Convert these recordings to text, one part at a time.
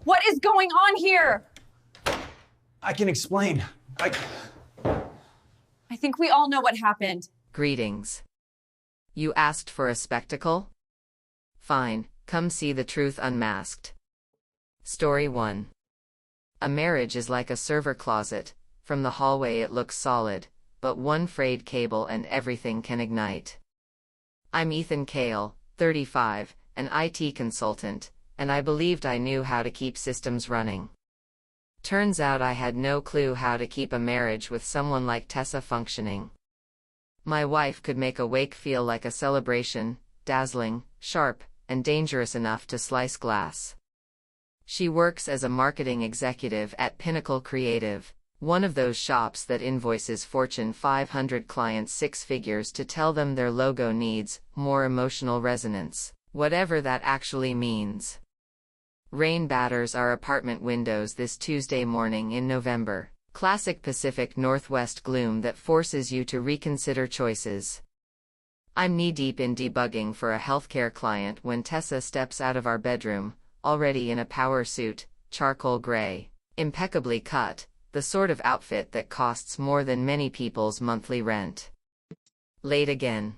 What is going on here? I can explain. I think we all know what happened. Greetings. You asked for a spectacle? Fine, come see the truth unmasked. Story 1. A marriage is like a server closet. From the hallway it looks solid, but one frayed cable and everything can ignite. I'm Ethan Kale, 35, an IT consultant, and I believed I knew how to keep systems running. Turns out I had no clue how to keep a marriage with someone like Tessa functioning. My wife could make a wake feel like a celebration, dazzling, sharp, and dangerous enough to slice glass. She works as a marketing executive at Pinnacle Creative, one of those shops that invoices Fortune 500 clients 6 figures to tell them their logo needs more emotional resonance, whatever that actually means. Rain batters our apartment windows this Tuesday morning in November. Classic Pacific Northwest gloom that forces you to reconsider choices. I'm knee-deep in debugging for a healthcare client when Tessa steps out of our bedroom, already in a power suit, charcoal gray, impeccably cut, the sort of outfit that costs more than many people's monthly rent. Late again?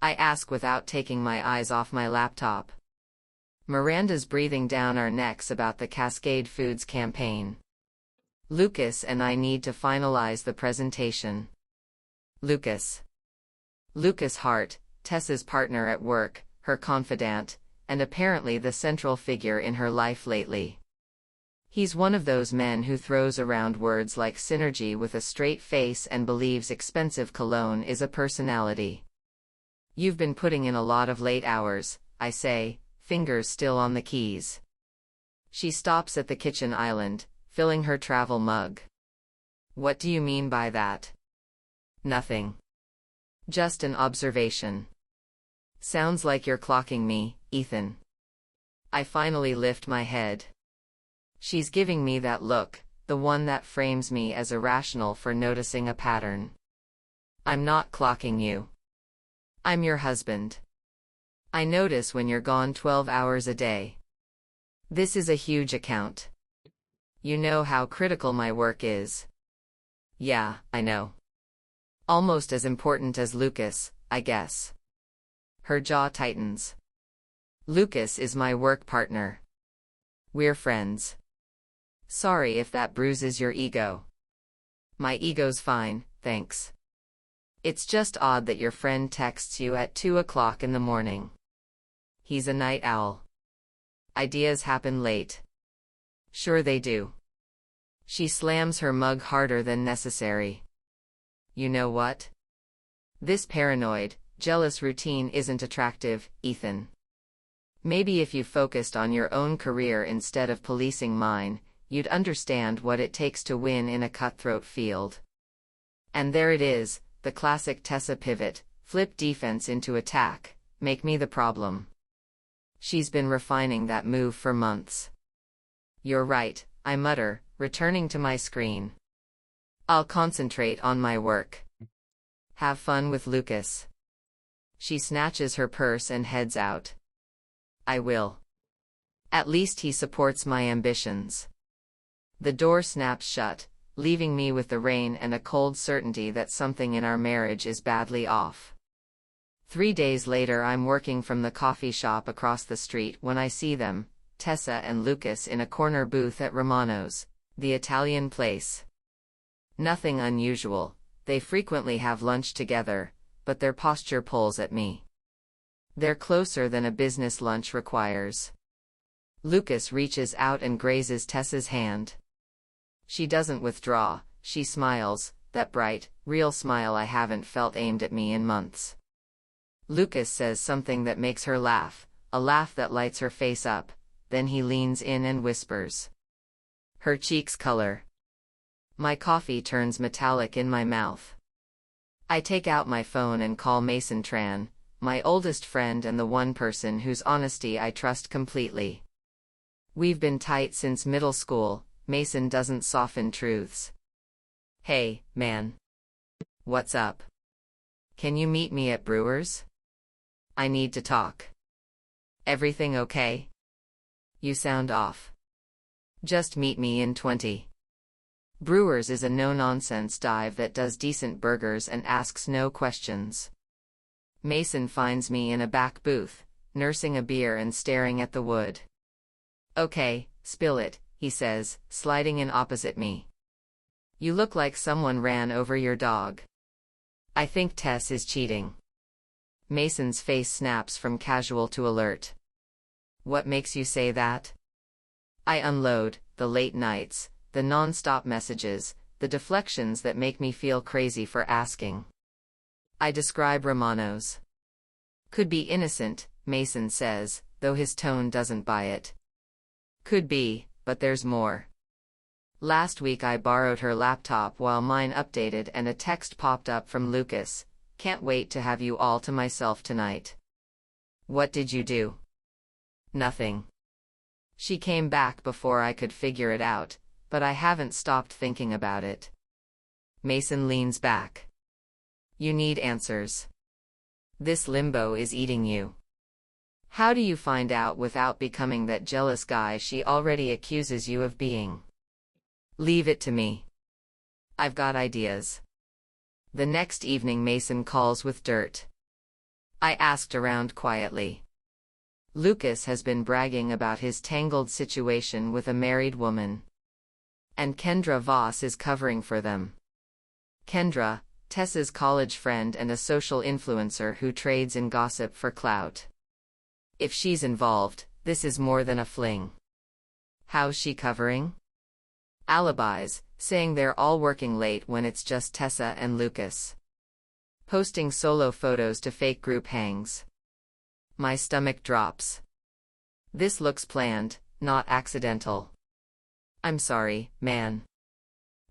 I ask without taking my eyes off my laptop. Miranda's breathing down our necks about the Cascade Foods campaign. Lucas and I need to finalize the presentation. Lucas Hart, Tessa's partner at work, her confidant, and apparently the central figure in her life lately. He's one of those men who throws around words like synergy with a straight face and believes expensive cologne is a personality. You've been putting in a lot of late hours, I say, fingers still on the keys. She stops at the kitchen island, filling her travel mug. What do you mean by that? Nothing. Just an observation. Sounds like you're clocking me, Ethan. I finally lift my head. She's giving me that look, the one that frames me as irrational for noticing a pattern. I'm not clocking you. I'm your husband. I notice when you're gone 12 hours a day. This is a huge account. You know how critical my work is. Yeah, I know. Almost as important as Lucas, I guess. Her jaw tightens. Lucas is my work partner. We're friends. Sorry if that bruises your ego. My ego's fine, thanks. It's just odd that your friend texts you at 2 o'clock in the morning. He's a night owl. Ideas happen late. Sure they do. She slams her mug harder than necessary. You know what? This paranoid, jealous routine isn't attractive, Ethan. Maybe if you focused on your own career instead of policing mine, you'd understand what it takes to win in a cutthroat field. And there it is, the classic Tessa pivot, flip defense into attack, make me the problem. She's been refining that move for months. You're right, I mutter, returning to my screen. I'll concentrate on my work. Have fun with Lucas. She snatches her purse and heads out. I will. At least he supports my ambitions. The door snaps shut, leaving me with the rain and a cold certainty that something in our marriage is badly off. 3 days later I'm working from the coffee shop across the street when I see them, Tessa and Lucas in a corner booth at Romano's, the Italian place. Nothing unusual, they frequently have lunch together, but their posture pulls at me. They're closer than a business lunch requires. Lucas reaches out and grazes Tessa's hand. She doesn't withdraw, she smiles, that bright, real smile I haven't felt aimed at me in months. Lucas says something that makes her laugh, a laugh that lights her face up, then he leans in and whispers. Her cheeks color. My coffee turns metallic in my mouth. I take out my phone and call Mason Tran, my oldest friend and the one person whose honesty I trust completely. We've been tight since middle school, Mason doesn't soften truths. Hey, man. What's up? Can you meet me at Brewers? I need to talk. Everything okay? You sound off. Just meet me in 20. Brewers is a no-nonsense dive that does decent burgers and asks no questions. Mason finds me in a back booth, nursing a beer and staring at the wood. Okay, spill it, he says, sliding in opposite me. You look like someone ran over your dog. I think Tess is cheating. Mason's face snaps from casual to alert. What makes you say that? I unload, the late nights, the non-stop messages, the deflections that make me feel crazy for asking. I describe Romano's. Could be innocent, Mason says, though his tone doesn't buy it. Could be, but there's more. Last week I borrowed her laptop while mine updated and a text popped up from Lucas. Can't wait to have you all to myself tonight. What did you do? Nothing. She came back before I could figure it out, but I haven't stopped thinking about it. Mason leans back. You need answers. This limbo is eating you. How do you find out without becoming that jealous guy she already accuses you of being? Leave it to me. I've got ideas. The next evening Mason calls with dirt. I asked around quietly. Lucas has been bragging about his tangled situation with a married woman. And Kendra Voss is covering for them. Kendra, Tessa's college friend and a social influencer who trades in gossip for clout. If she's involved, this is more than a fling. How's she covering? Alibis, saying they're all working late when it's just Tessa and Lucas. Posting solo photos to fake group hangs. My stomach drops. This looks planned, not accidental. I'm sorry, man.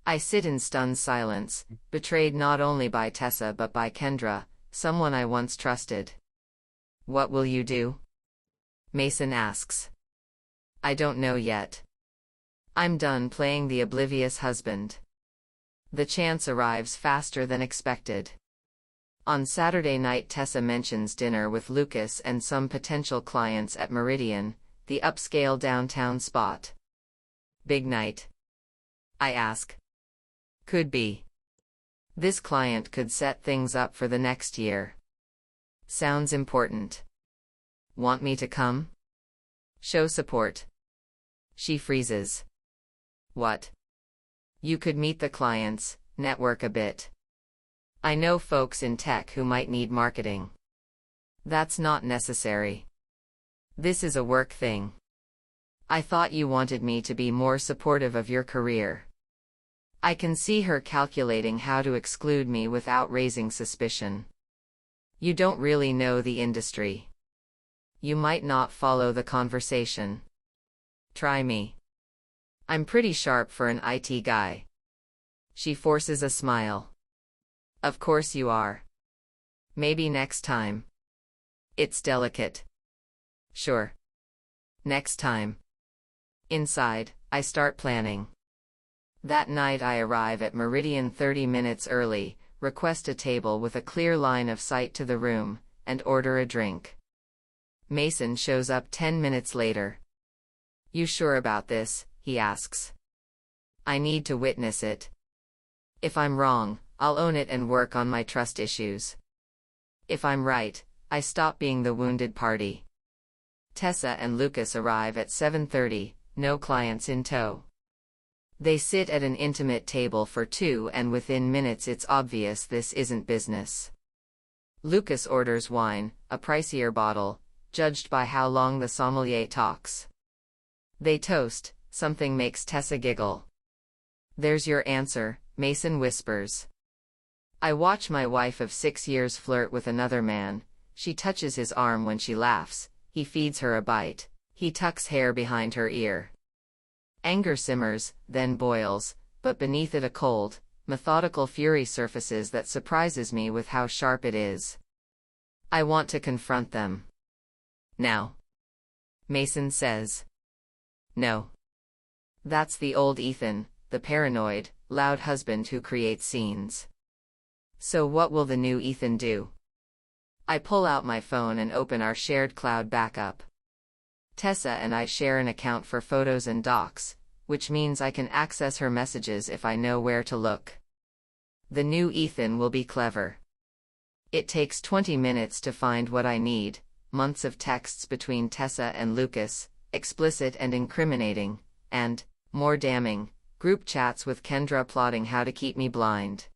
I sit in stunned silence, betrayed not only by Tessa but by Kendra, someone I once trusted. What will you do? Mason asks. I don't know yet. I'm done playing the oblivious husband. The chance arrives faster than expected. On Saturday night Tessa mentions dinner with Lucas and some potential clients at Meridian, the upscale downtown spot. Big night? I ask. Could be. This client could set things up for the next year. Sounds important. Want me to come? Show support. She freezes. What? You could meet the clients, network a bit. I know folks in tech who might need marketing. That's not necessary. This is a work thing. I thought you wanted me to be more supportive of your career. I can see her calculating how to exclude me without raising suspicion. You don't really know the industry. You might not follow the conversation. Try me. I'm pretty sharp for an IT guy. She forces a smile. Of course you are. Maybe next time. It's delicate. Sure. Next time. Inside, I start planning. That night I arrive at Meridian 30 minutes early, request a table with a clear line of sight to the room, and order a drink. Mason shows up 10 minutes later. You sure about this? He asks. I need to witness it. If I'm wrong, I'll own it and work on my trust issues. If I'm right, I stop being the wounded party. Tessa and Lucas arrive at 7:30, no clients in tow. They sit at an intimate table for two and within minutes it's obvious this isn't business. Lucas orders wine, a pricier bottle, judged by how long the sommelier talks. They toast, something makes Tessa giggle. There's your answer, Mason whispers. I watch my wife of 6 years flirt with another man. She touches his arm when she laughs, he feeds her a bite, he tucks hair behind her ear. Anger simmers, then boils, but beneath it a cold, methodical fury surfaces that surprises me with how sharp it is. I want to confront them. Now. Mason says. No. That's the old Ethan, the paranoid, loud husband who creates scenes. So what will the new Ethan do? I pull out my phone and open our shared cloud backup. Tessa and I share an account for photos and docs, which means I can access her messages if I know where to look. The new Ethan will be clever. It takes 20 minutes to find what I need, months of texts between Tessa and Lucas, explicit and incriminating, and, more damning, group chats with Kendra plotting how to keep me blind.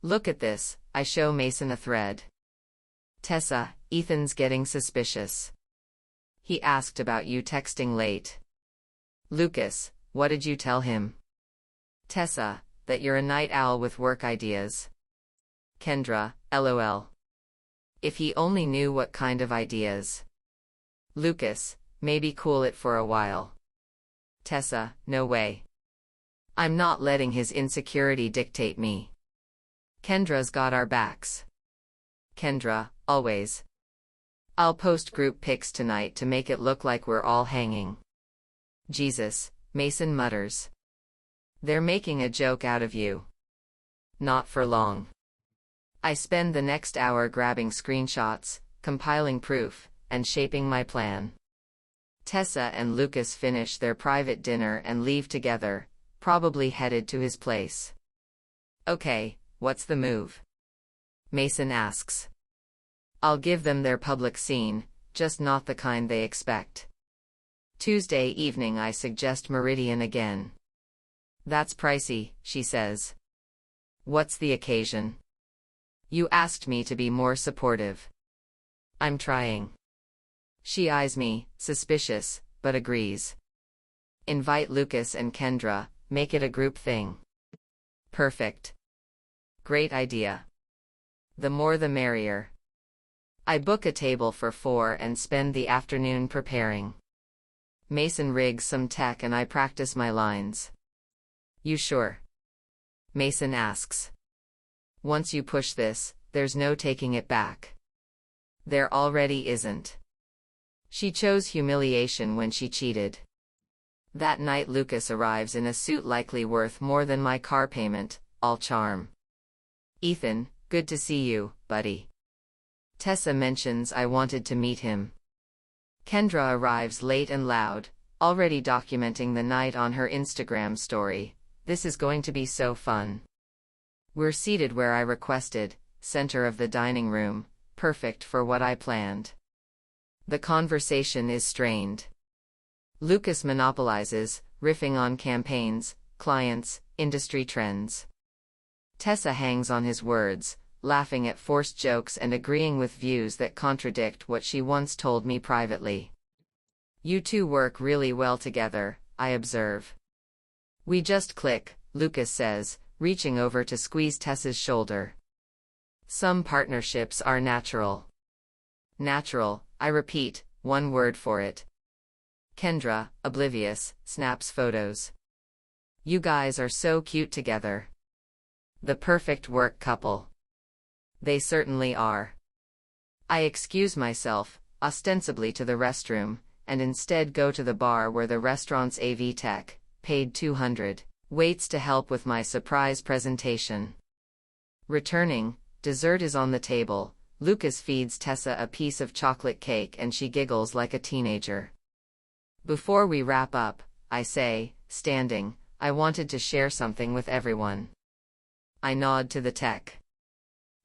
Look at this, I show Mason a thread. Tessa, Ethan's getting suspicious. He asked about you texting late. Lucas, what did you tell him? Tessa, that you're a night owl with work ideas. Kendra, LOL. If he only knew what kind of ideas. Lucas, maybe cool it for a while. Tessa, no way. I'm not letting his insecurity dictate me. Kendra's got our backs. Kendra, always. I'll post group pics tonight to make it look like we're all hanging. Jesus, Mason mutters. They're making a joke out of you. Not for long. I spend the next hour grabbing screenshots, compiling proof, and shaping my plan. Tessa and Lucas finish their private dinner and leave together, probably headed to his place. Okay, what's the move? Mason asks. I'll give them their public scene, just not the kind they expect. Tuesday evening I suggest Meridian again. That's pricey, she says. What's the occasion? You asked me to be more supportive. I'm trying. She eyes me, suspicious, but agrees. Invite Lucas and Kendra, make it a group thing. Perfect. Great idea. The more the merrier. I book a table for 4 and spend the afternoon preparing. Mason rigs some tech and I practice my lines. You sure? Mason asks. Once you push this, there's no taking it back. There already isn't. She chose humiliation when she cheated. That night Lucas arrives in a suit likely worth more than my car payment, all charm. Ethan, good to see you, buddy. Tessa mentions I wanted to meet him. Kendra arrives late and loud, already documenting the night on her Instagram story. This is going to be so fun. We're seated where I requested, center of the dining room, perfect for what I planned. The conversation is strained. Lucas monopolizes, riffing on campaigns, clients, industry trends. Tessa hangs on his words, laughing at forced jokes and agreeing with views that contradict what she once told me privately. You two work really well together, I observe. We just click, Lucas says, reaching over to squeeze Tessa's shoulder. Some partnerships are natural. Natural, I repeat, one word for it. Kendra, oblivious, snaps photos. You guys are so cute together. The perfect work couple. They certainly are. I excuse myself, ostensibly to the restroom, and instead go to the bar where the restaurant's AV tech, paid $200, waits to help with my surprise presentation. Returning, dessert is on the table. Lucas feeds Tessa a piece of chocolate cake and she giggles like a teenager. Before we wrap up, I say, standing, I wanted to share something with everyone. I nod to the tech.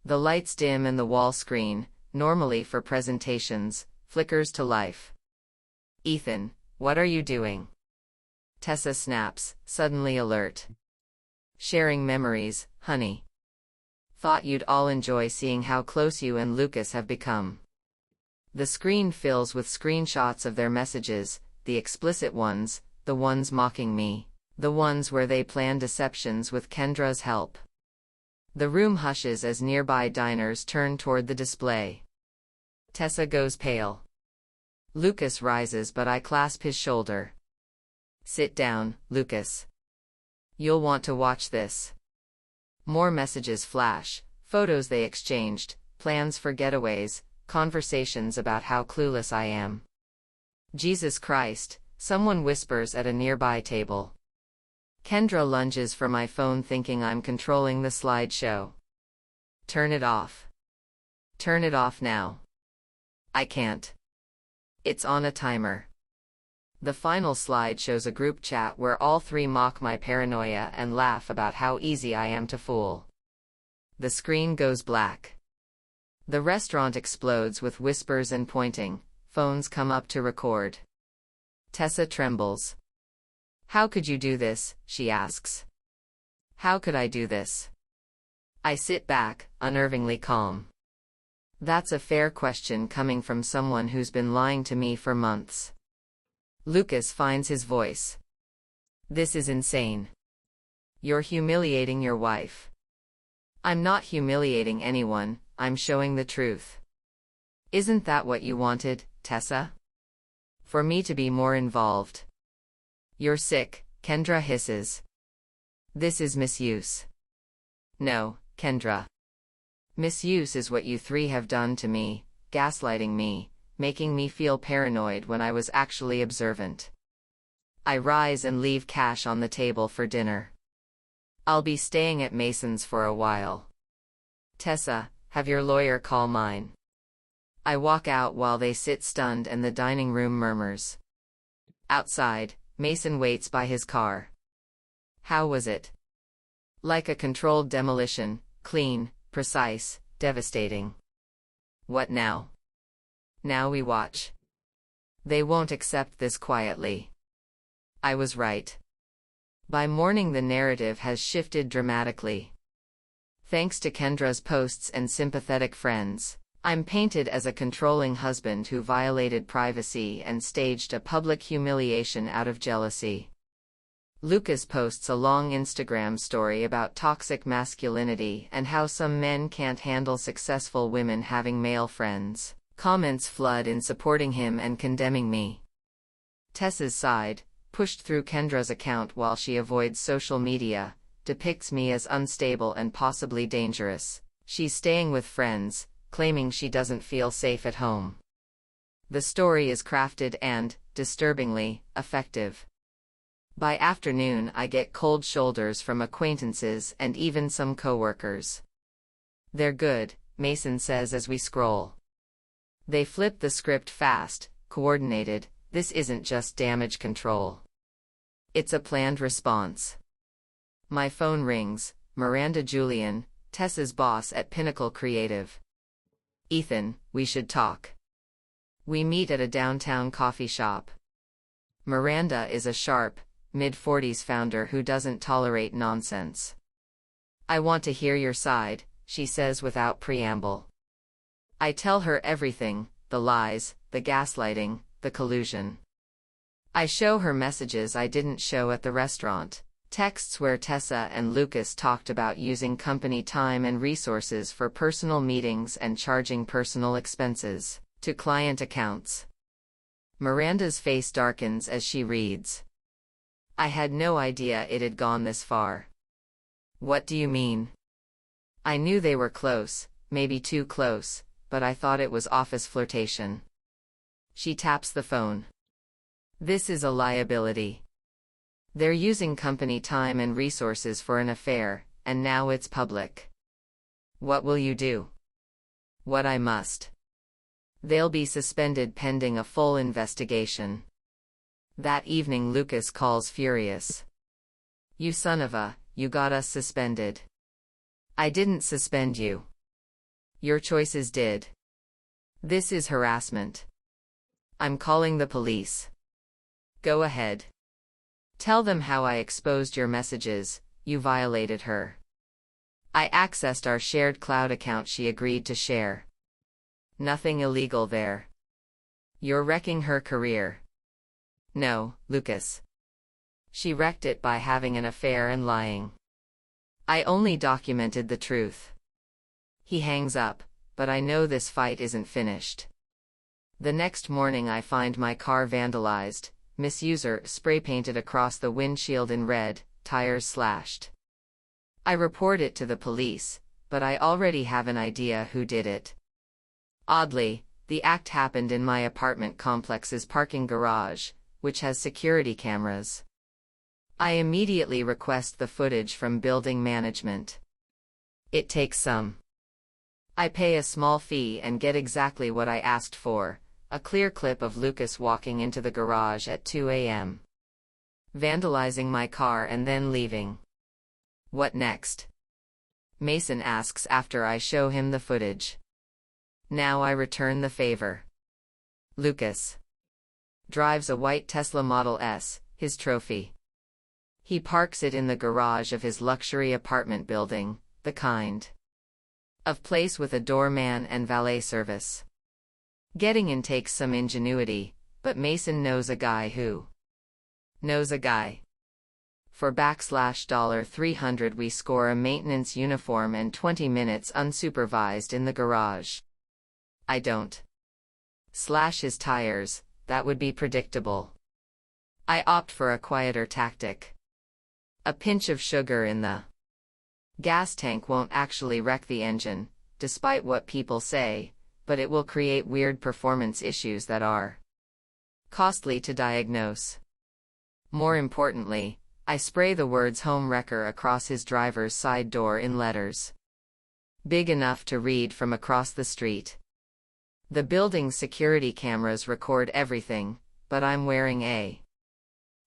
The lights dim and the wall screen, normally for presentations, flickers to life. Ethan, what are you doing? Tessa snaps, suddenly alert. Sharing memories, honey. Thought you'd all enjoy seeing how close you and Lucas have become. The screen fills with screenshots of their messages, the explicit ones, the ones mocking me, the ones where they plan deceptions with Kendra's help. The room hushes as nearby diners turn toward the display. Tessa goes pale. Lucas rises but I clasp his shoulder. Sit down, Lucas. You'll want to watch this. More messages flash, photos they exchanged, plans for getaways, conversations about how clueless I am. Jesus Christ, someone whispers at a nearby table. Kendra lunges for my phone thinking I'm controlling the slideshow. Turn it off. Turn it off now. I can't. It's on a timer. The final slide shows a group chat where all three mock my paranoia and laugh about how easy I am to fool. The screen goes black. The restaurant explodes with whispers and pointing. Phones come up to record. Tessa trembles. "How could you do this?" she asks. "How could I do this?" I sit back, unnervingly calm. That's a fair question coming from someone who's been lying to me for months. Lucas finds his voice. "This is insane. You're humiliating your wife." "I'm not humiliating anyone, I'm showing the truth." "Isn't that what you wanted, Tessa? For me to be more involved?" "You're sick," Kendra hisses. "This is misuse." "No, Kendra. Misuse is what you three have done to me, gaslighting me, making me feel paranoid when I was actually observant." I rise and leave cash on the table for dinner. "I'll be staying at Mason's for a while." "Tessa, have your lawyer call mine." I walk out while they sit stunned and the dining room murmurs. Outside, Mason waits by his car. "How was it?" "Like a controlled demolition, clean, precise, devastating." "What now?" "Now we watch." They won't accept this quietly. I was right. By morning the narrative has shifted dramatically. Thanks to Kendra's posts and sympathetic friends, I'm painted as a controlling husband who violated privacy and staged a public humiliation out of jealousy. Lucas posts a long Instagram story about toxic masculinity and how some men can't handle successful women having male friends. Comments flood in supporting him and condemning me. Tessa's side, pushed through Kendra's account while she avoids social media, depicts me as unstable and possibly dangerous. She's staying with friends, claiming she doesn't feel safe at home. The story is crafted and, disturbingly, effective. By afternoon I get cold shoulders from acquaintances and even some coworkers. "They're good," Mason says as we scroll. They flip the script fast, coordinated. This isn't just damage control. It's a planned response. My phone rings. Miranda Julian, Tessa's boss at Pinnacle Creative. "Ethan, we should talk." We meet at a downtown coffee shop. Miranda is a sharp, mid-40s founder who doesn't tolerate nonsense. "I want to hear your side," she says without preamble. I tell her everything, the lies, the gaslighting, the collusion. I show her messages I didn't show at the restaurant, texts where Tessa and Lucas talked about using company time and resources for personal meetings and charging personal expenses to client accounts. Miranda's face darkens as she reads. "I had no idea it had gone this far." "What do you mean?" "I knew they were close, maybe too close, but I thought it was office flirtation." She taps the phone. "This is a liability. They're using company time and resources for an affair, and now it's public." "What will you do?" "What I must. They'll be suspended pending a full investigation." That evening Lucas calls furious. "You son of a, you got us suspended." "I didn't suspend you. Your choices did. This is harassment. I'm calling the police." "Go ahead. Tell them how I exposed your messages, you violated her." "I accessed our shared cloud account she agreed to share. Nothing illegal there." "You're wrecking her career." "No, Lucas. She wrecked it by having an affair and lying. I only documented the truth." He hangs up, but I know this fight isn't finished. The next morning I find my car vandalized, misuser spray painted across the windshield in red, tires slashed. I report it to the police, but I already have an idea who did it. Oddly, the act happened in my apartment complex's parking garage, which has security cameras. I immediately request the footage from building management. It takes some. I pay a small fee and get exactly what I asked for, A clear clip of Lucas walking into the garage at 2 a.m. vandalizing my car and then leaving. What next? Mason asks after I show him the footage. Now I return the favor. Lucas drives a white Tesla Model S, his trophy. He parks it in the garage of his luxury apartment building, the kind of place with a doorman and valet service. Getting in takes some ingenuity, but Mason knows a guy who knows a guy. For $300 we score a maintenance uniform and 20 minutes unsupervised in the garage. I don't slash his tires, that would be predictable. I opt for a quieter tactic. A pinch of sugar in the gas tank won't actually wreck the engine, despite what people say, but it will create weird performance issues that are costly to diagnose. More importantly, I spray the words "home wrecker" across his driver's side door in letters big enough to read from across the street. The building's security cameras record everything, but I'm wearing a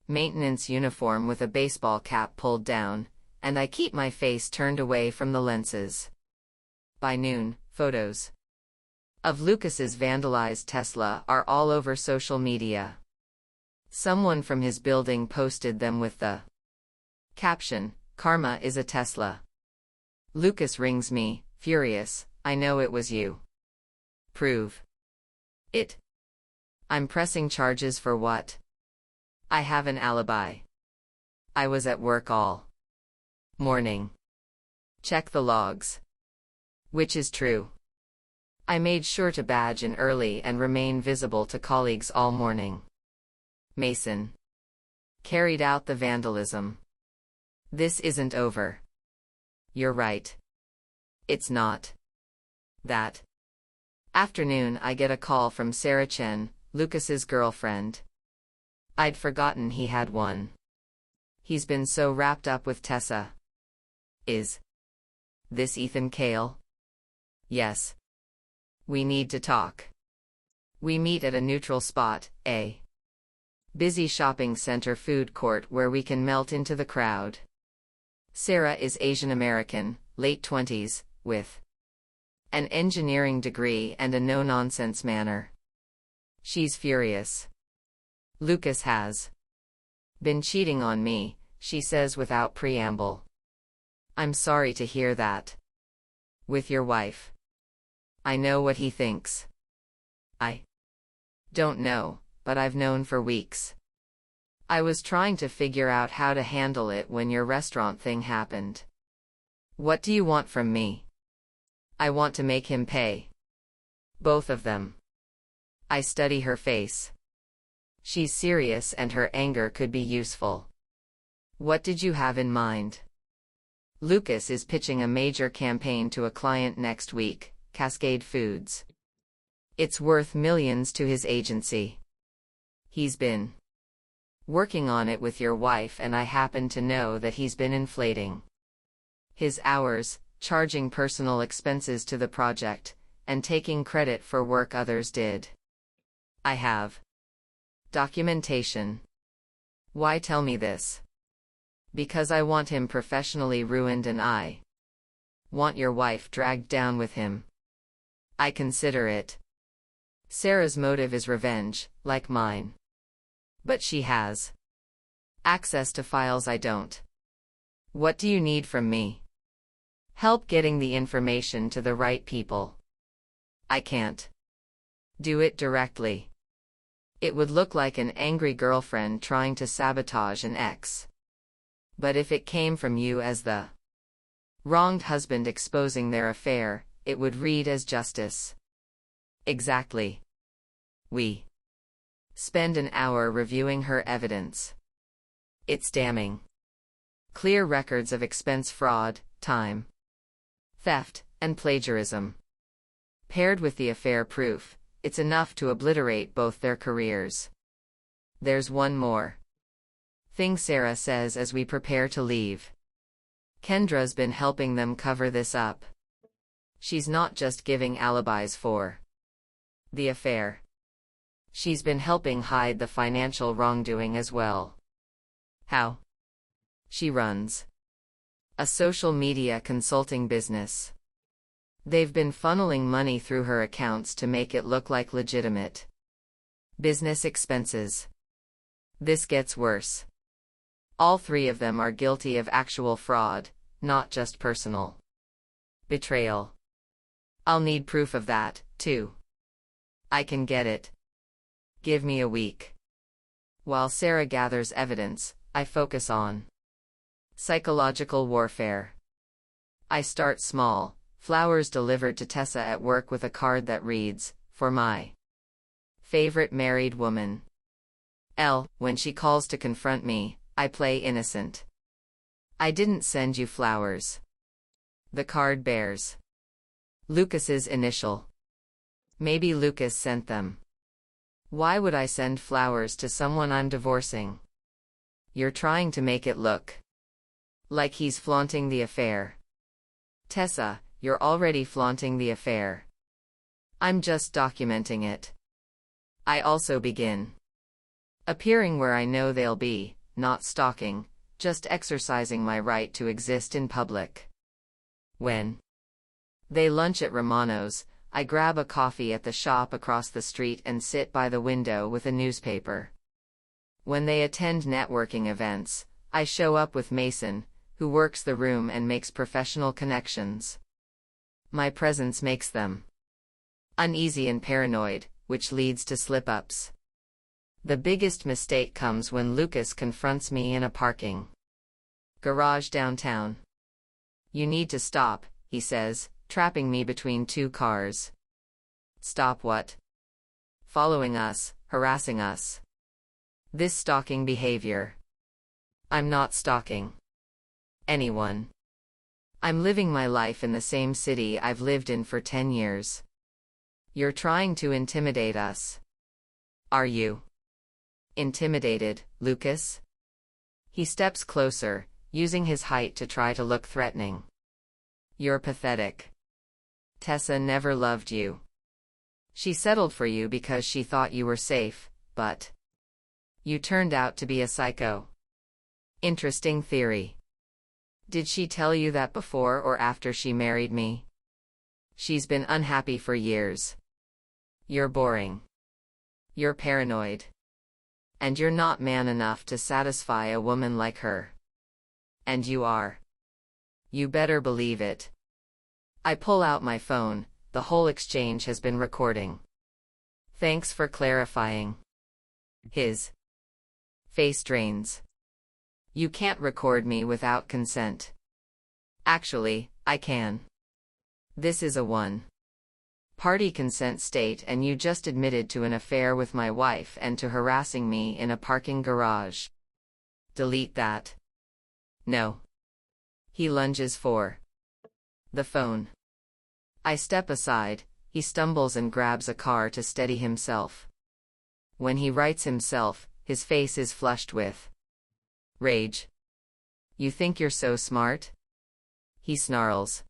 maintenance uniform with a baseball cap pulled down, and I keep my face turned away from the lenses. By noon, photos of Lucas's vandalized Tesla are all over social media. Someone from his building posted them with the caption, "Karma is a Tesla." Lucas rings me, furious, "I know it was you. Prove it." I'm pressing charges for what? I have an alibi. I was at work all morning. Check the logs. Which is true. I made sure to badge in early and remain visible to colleagues all morning. Mason carried out the vandalism. This isn't over. You're right. It's not. That afternoon I get a call from Sarah Chen, Lucas's girlfriend. I'd forgotten he had one. He's been so wrapped up with Tessa. Is this Ethan Cale? Yes. We need to talk. We meet at a neutral spot, a busy shopping center food court where we can melt into the crowd. Sarah is Asian American, late 20s, with an engineering degree and a no-nonsense manner. She's furious. Lucas has been cheating on me, she says without preamble. I'm sorry to hear that. With your wife. I know what he thinks. I don't know, but I've known for weeks. I was trying to figure out how to handle it when your restaurant thing happened. What do you want from me? I want to make him pay. Both of them. I study her face. She's serious and her anger could be useful. What did you have in mind? Lucas is pitching a major campaign to a client next week, Cascade Foods. It's worth millions to his agency. He's been working on it with your wife, and I happen to know that he's been inflating his hours, charging personal expenses to the project, and taking credit for work others did. I have documentation. Why tell me this? Because I want him professionally ruined and I want your wife dragged down with him. I consider it. Sarah's motive is revenge, like mine. But she has access to files I don't. What do you need from me? Help getting the information to the right people. I can't do it directly. It would look like an angry girlfriend trying to sabotage an ex. But if it came from you as the wronged husband exposing their affair, it would read as justice. Exactly. We spend an hour reviewing her evidence. It's damning. Clear records of expense fraud, time theft, and plagiarism. Paired with the affair proof, it's enough to obliterate both their careers. There's one more thing Sarah says as we prepare to leave. Kendra's been helping them cover this up. She's not just giving alibis for the affair. She's been helping hide the financial wrongdoing as well. How? She runs a social media consulting business. They've been funneling money through her accounts to make it look like legitimate business expenses. This gets worse. All three of them are guilty of actual fraud, not just personal betrayal. I'll need proof of that, too. I can get it. Give me a week. While Sarah gathers evidence, I focus on psychological warfare. I start small, flowers delivered to Tessa at work with a card that reads, "For my favorite married woman." When she calls to confront me, I play innocent. "I didn't send you flowers." The card bears Lucas's initial. Maybe Lucas sent them. Why would I send flowers to someone I'm divorcing? You're trying to make it look like he's flaunting the affair. Tessa, you're already flaunting the affair. I'm just documenting it. I also begin appearing where I know they'll be, not stalking, just exercising my right to exist in public. When they lunch at Romano's, I grab a coffee at the shop across the street and sit by the window with a newspaper. When they attend networking events, I show up with Mason, who works the room and makes professional connections. My presence makes them uneasy and paranoid, which leads to slip-ups. The biggest mistake comes when Lucas confronts me in a parking garage downtown. "You need to stop," he says, trapping me between two cars. Stop what? Following us, harassing us. This stalking behavior. I'm not stalking anyone. I'm living my life in the same city I've lived in for 10 years. You're trying to intimidate us. Are you intimidated, Lucas? He steps closer, using his height to try to look threatening. You're pathetic. Tessa never loved you. She settled for you because she thought you were safe, but you turned out to be a psycho. Interesting theory. Did she tell you that before or after she married me? She's been unhappy for years. You're boring. You're paranoid. And you're not man enough to satisfy a woman like her. And you are. You better believe it. I pull out my phone. The whole exchange has been recording. Thanks for clarifying. His face drains. You can't record me without consent. Actually, I can. This is a one-party consent state, and you just admitted to an affair with my wife and to harassing me in a parking garage. Delete that. No. He lunges for the phone. I step aside. He stumbles and grabs a car to steady himself. When he rights himself, his face is flushed with rage. You think you're so smart? He snarls.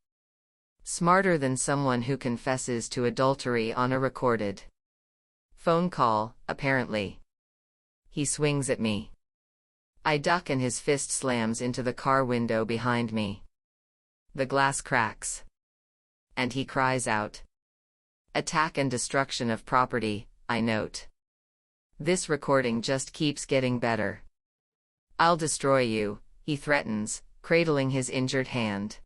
Smarter than someone who confesses to adultery on a recorded phone call, apparently. He swings at me. I duck and his fist slams into the car window behind me. The glass cracks. And he cries out. Attack and destruction of property, I note. This recording just keeps getting better. I'll destroy you, he threatens, cradling his injured hand.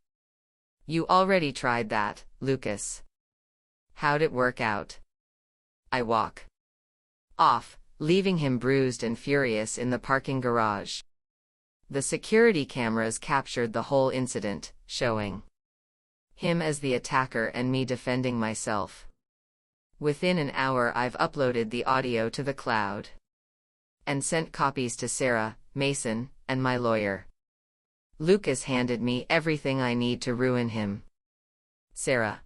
You already tried that, Lucas. How'd it work out? I walk off, leaving him bruised and furious in the parking garage. The security cameras captured the whole incident, showing him as the attacker and me defending myself. Within an hour I've uploaded the audio to the cloud and sent copies to Sarah, Mason, and my lawyer. Lucas handed me everything I need to ruin him. Sarah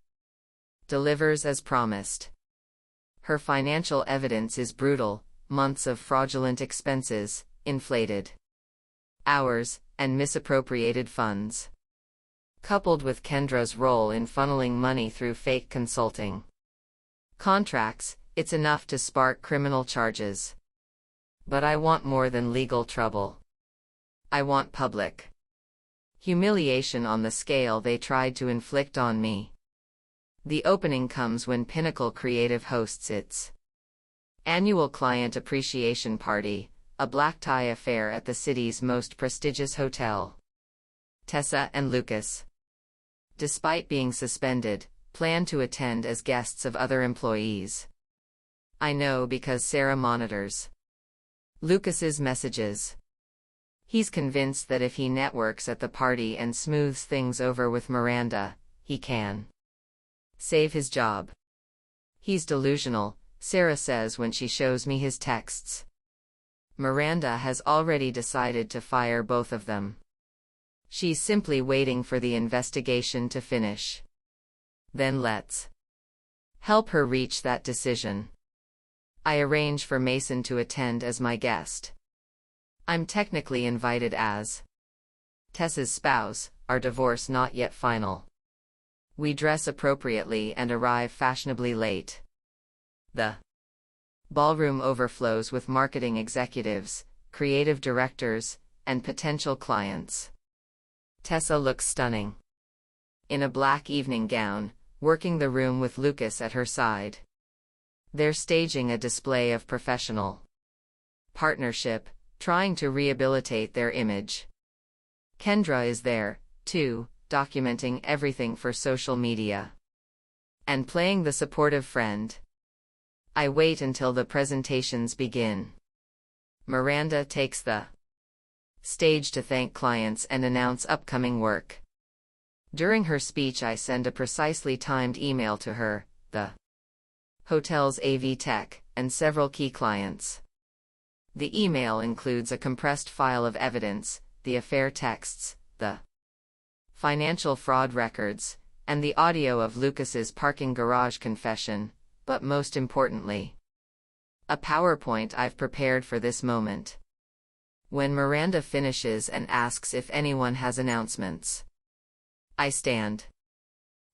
delivers as promised. Her financial evidence is brutal: months of fraudulent expenses, inflated hours, and misappropriated funds. Coupled with Kendra's role in funneling money through fake consulting contracts, it's enough to spark criminal charges. But I want more than legal trouble. I want public humiliation on the scale they tried to inflict on me. The opening comes when Pinnacle Creative hosts its annual client appreciation party, a black-tie affair at the city's most prestigious hotel. Tessa and Lucas, despite being suspended, plan to attend as guests of other employees. I know because Sarah monitors Lucas's messages. He's convinced that if he networks at the party and smooths things over with Miranda, he can save his job. He's delusional, Sarah says when she shows me his texts. Miranda has already decided to fire both of them. She's simply waiting for the investigation to finish. Then let's help her reach that decision. I arrange for Mason to attend as my guest. I'm technically invited as Tessa's spouse, our divorce not yet final. We dress appropriately and arrive fashionably late. The ballroom overflows with marketing executives, creative directors, and potential clients. Tessa looks stunning in a black evening gown, working the room with Lucas at her side. They're staging a display of professional partnership, trying to rehabilitate their image. Kendra is there, too, documenting everything for social media and playing the supportive friend. I wait until the presentations begin. Miranda takes the stage to thank clients and announce upcoming work. During her speech, I send a precisely timed email to her, the hotel's AV tech, and several key clients. The email includes a compressed file of evidence, the affair texts, the financial fraud records, and the audio of Lucas's parking garage confession, but most importantly, a PowerPoint I've prepared for this moment. When Miranda finishes and asks if anyone has announcements, I stand.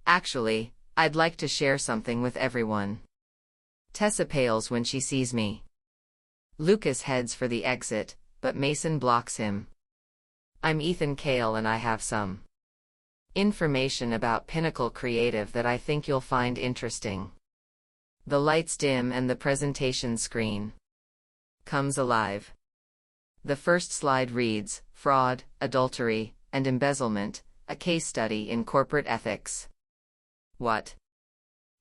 Actually, I'd like to share something with everyone. Tessa pales when she sees me. Lucas heads for the exit, but Mason blocks him. I'm Ethan Cale and I have some information about Pinnacle Creative that I think you'll find interesting. The lights dim and the presentation screen comes alive. The first slide reads, Fraud, Adultery, and Embezzlement, a case study in corporate ethics. What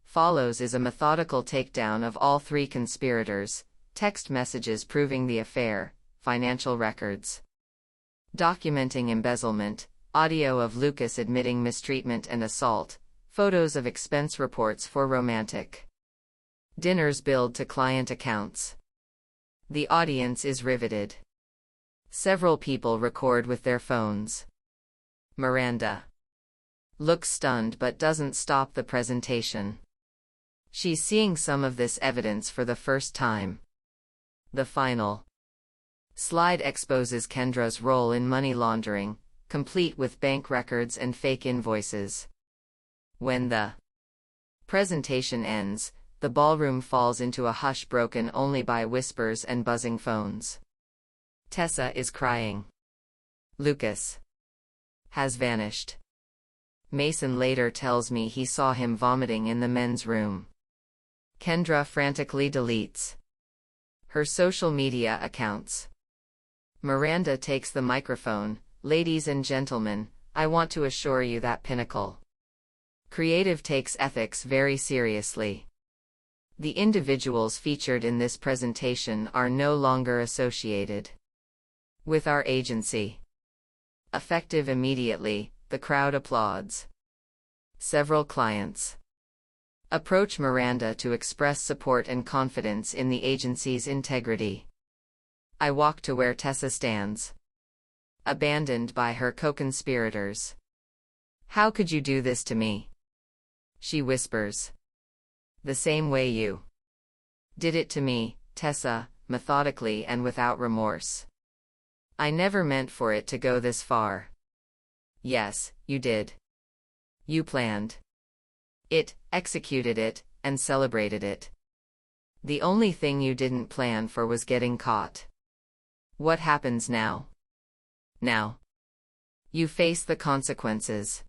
follows is a methodical takedown of all three conspirators, text messages proving the affair, financial records documenting embezzlement, audio of Lucas admitting mistreatment and assault, photos of expense reports for romantic dinners billed to client accounts. The audience is riveted. Several people record with their phones. Miranda looks stunned but doesn't stop the presentation. She's seeing some of this evidence for the first time. The final slide exposes Kendra's role in money laundering, complete with bank records and fake invoices. When the presentation ends, the ballroom falls into a hush broken only by whispers and buzzing phones. Tessa is crying. Lucas has vanished. Mason later tells me he saw him vomiting in the men's room. Kendra frantically deletes her social media accounts. Miranda takes the microphone. Ladies and gentlemen, I want to assure you that Pinnacle Creative takes ethics very seriously. The individuals featured in this presentation are no longer associated with our agency. Effective immediately, the crowd applauds. Several clients approach Miranda to express support and confidence in the agency's integrity. I walk to where Tessa stands, abandoned by her co-conspirators. How could you do this to me? She whispers. The same way you did it to me, Tessa, methodically and without remorse. I never meant for it to go this far. Yes, you did. You planned it, executed it, and celebrated it. The only thing you didn't plan for was getting caught. What happens now? Now, you face the consequences.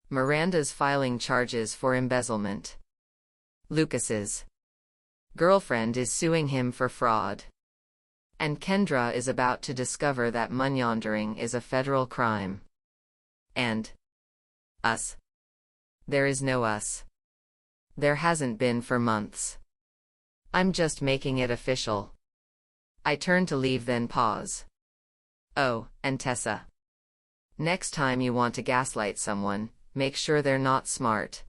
Miranda's filing charges for embezzlement. Lucas's girlfriend is suing him for fraud. And Kendra is about to discover that money laundering is a federal crime. And us. There is no us. There hasn't been for months. I'm just making it official. I turn to leave, then pause. Oh, and Tessa. Next time you want to gaslight someone, make sure they're not smart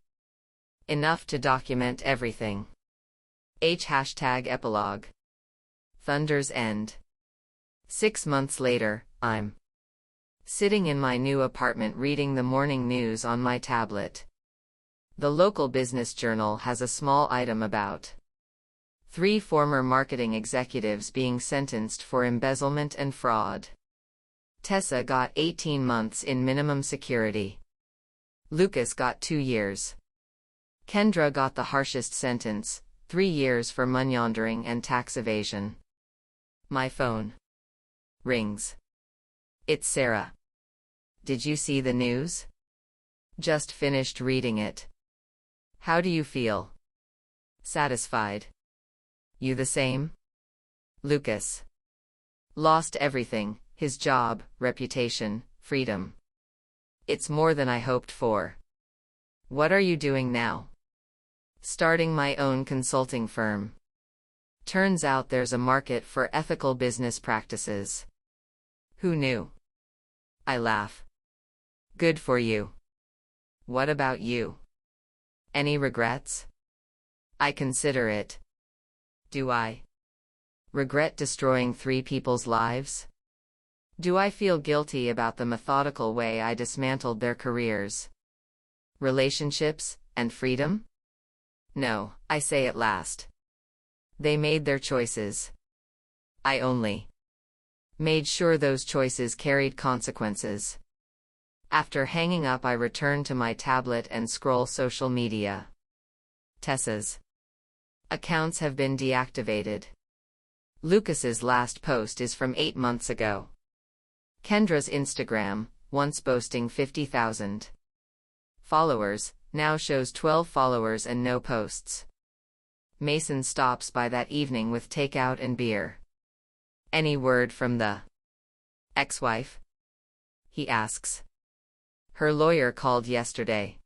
enough to document everything. #epilogue. Thunder's End. 6 months later, I'm sitting in my new apartment reading the morning news on my tablet. The local business journal has a small item about 3 former marketing executives being sentenced for embezzlement and fraud. Tessa got 18 months in minimum security. Lucas got 2 years. Kendra got the harshest sentence, 3 years for money laundering and tax evasion. My phone rings. It's Sarah. Did you see the news? Just finished reading it. How do you feel? Satisfied. You the same? Lucas lost everything, his job, reputation, freedom. It's more than I hoped for. What are you doing now? Starting my own consulting firm. Turns out there's a market for ethical business practices. Who knew? I laugh. Good for you. What about you? Any regrets? I consider it. Do I regret destroying 3 people's lives? Do I feel guilty about the methodical way I dismantled their careers, relationships, and freedom? No, I say at last. They made their choices. I only made sure those choices carried consequences. After hanging up, I return to my tablet and scroll social media. Tessa's accounts have been deactivated. Lucas's last post is from 8 months ago. Kendra's Instagram, once boasting 50,000 followers, now shows 12 followers and no posts. Mason stops by that evening with takeout and beer. Any word from the ex-wife? He asks. Her lawyer called yesterday.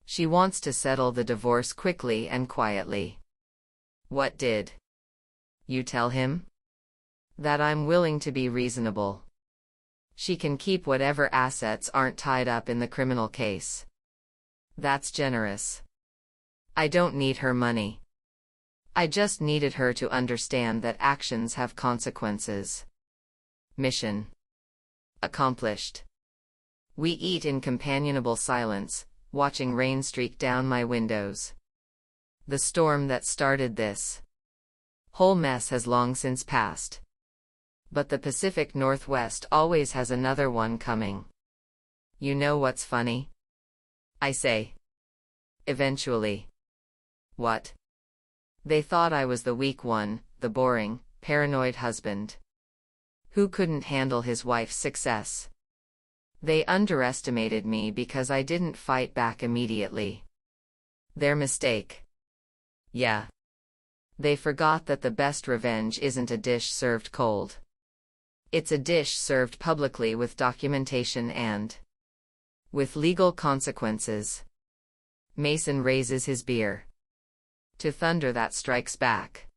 She wants to settle the divorce quickly and quietly. What did you tell him? That I'm willing to be reasonable. She can keep whatever assets aren't tied up in the criminal case. That's generous. I don't need her money. I just needed her to understand that actions have consequences. Mission accomplished. We eat in companionable silence, watching rain streak down my windows. The storm that started this whole mess has long since passed. But the Pacific Northwest always has another one coming. You know what's funny? I say. Eventually. What? They thought I was the weak one, the boring, paranoid husband who couldn't handle his wife's success. They underestimated me because I didn't fight back immediately. Their mistake. Yeah. They forgot that the best revenge isn't a dish served cold. It's a dish served publicly with documentation and with legal consequences. Mason raises his beer. To thunder that strikes back.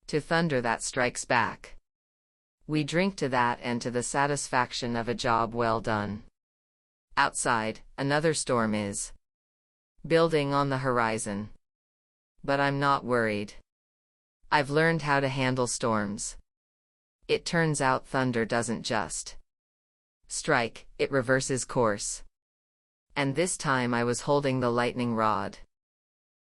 To thunder that strikes back. We drink to that and to the satisfaction of a job well done. Outside, another storm is building on the horizon. But I'm not worried. I've learned how to handle storms. It turns out thunder doesn't just strike, it reverses course. And this time I was holding the lightning rod.